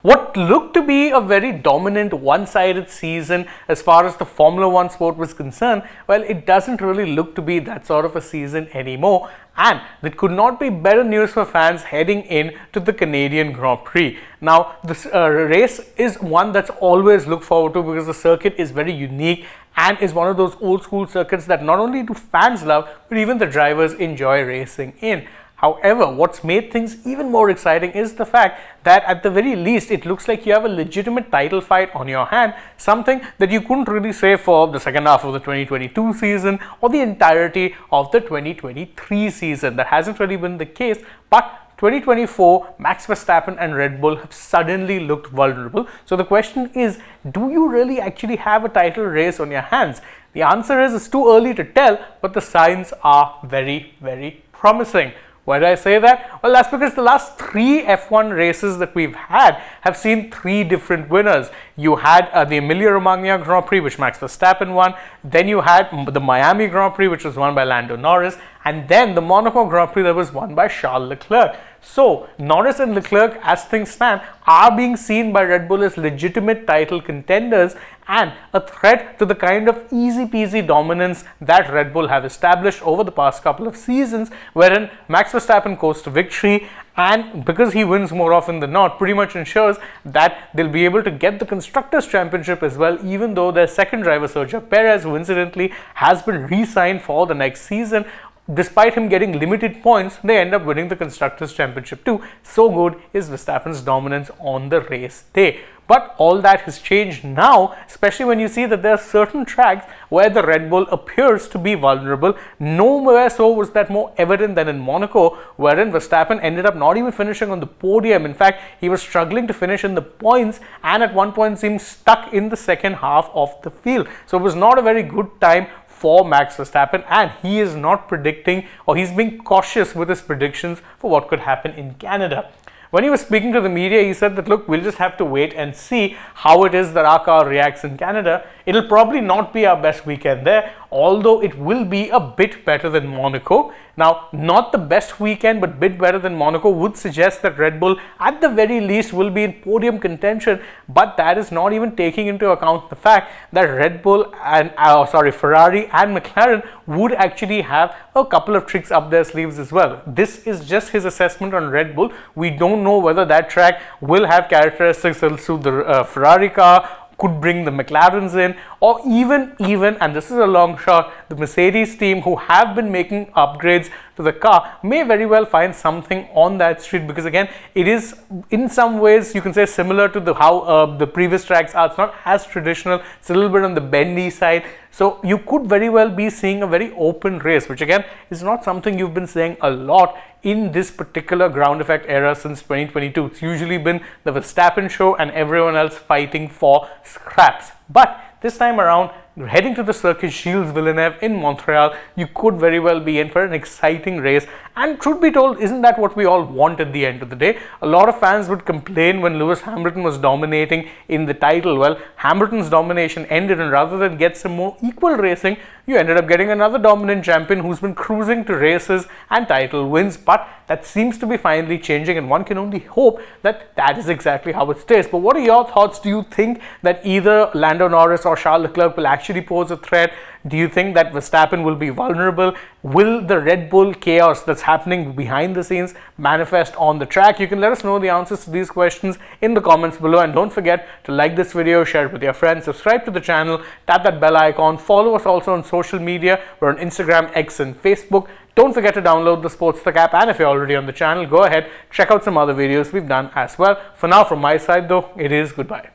What looked to be a very dominant one-sided season as far as the Formula One sport was concerned, well, it doesn't really look to be that sort of a season anymore, and that could not be better news for fans heading in to the Canadian Grand Prix. Now, this race is one that's always looked forward to because the circuit is very unique and is one of those old school circuits that not only do fans love, but even the drivers enjoy racing in. However, what's made things even more exciting is the fact that at the very least it looks like you have a legitimate title fight on your hand, something that you couldn't really say for the second half of the 2022 season or the entirety of the 2023 season. That hasn't really been the case, but 2024, Max Verstappen and Red Bull have suddenly looked vulnerable. So the question is, do you really actually have a title race on your hands? The answer is it's too early to tell, but the signs are very, very promising. Why do I say that? Well, that's because the last three F1 races that we've had have seen three different winners. You had the Emilia-Romagna Grand Prix, which Max Verstappen won. Then you had the Miami Grand Prix, which was won by Lando Norris. And then the Monaco Grand Prix that was won by Charles Leclerc. So, Norris and Leclerc, as things stand, are being seen by Red Bull as legitimate title contenders and a threat to the kind of easy-peasy dominance that Red Bull have established over the past couple of seasons, wherein Max Verstappen coasts to victory, and because he wins more often than not, pretty much ensures that they'll be able to get the Constructors' Championship as well, even though their second driver, Sergio Perez, who incidentally has been re-signed for the next season. Despite him getting limited points, they end up winning the Constructors' Championship too. So good is Verstappen's dominance on the race day. But all that has changed now, especially when you see that there are certain tracks where the Red Bull appears to be vulnerable. Nowhere so was that more evident than in Monaco, wherein Verstappen ended up not even finishing on the podium. In fact, he was struggling to finish in the points and at one point seemed stuck in the second half of the field. So it was not a very good time for Max Verstappen, and he is not predicting, or he's being cautious with his predictions for what could happen in Canada. When he was speaking to the media, he said that, look, we'll just have to wait and see how it is that our car reacts in Canada. It'll probably not be our best weekend there, although it will be a bit better than Monaco. Now, not the best weekend, but a bit better than Monaco would suggest that Red Bull, at the very least, will be in podium contention, but that is not even taking into account the fact that Red Bull and, Ferrari and McLaren would actually have a couple of tricks up their sleeves as well. This is just his assessment on Red Bull. We don't know whether that track will have characteristics that will suit the Ferrari car, could bring the McLarens in, or even, and this is a long shot, the Mercedes team, who have been making upgrades to the car, may very well find something on that street, because again, it is in some ways, you can say, similar to how the previous tracks are. It's not as traditional, it's a little bit on the bendy side. So you could very well be seeing a very open race, which again is not something you've been saying a lot in this particular ground effect era since 2022. It's usually been the Verstappen show and everyone else fighting for scraps. But this time around, heading to the Circuit Gilles Villeneuve in Montreal, you could very well be in for an exciting race. And truth be told, isn't that what we all want at the end of the day? A lot of fans would complain when Lewis Hamilton was dominating in the title. Well, Hamilton's domination ended, and rather than get some more equal racing, you ended up getting another dominant champion who's been cruising to races and title wins. But that seems to be finally changing, and one can only hope that that is exactly how it stays. But what are your thoughts? Do you think that either Lando Norris or Charles Leclerc will actually pose a threat? Do you think that Verstappen will be vulnerable? Will the Red Bull chaos that's happening behind the scenes manifest on the track? You can let us know the answers to these questions in the comments below, and don't forget to like this video, share it with your friends, subscribe to the channel, tap that bell icon, follow us also on social media. We're on Instagram, X and Facebook. Don't forget to download the AajTak app, and if you're already on the channel, go ahead, check out some other videos we've done as well. For now, from my side though, it is goodbye.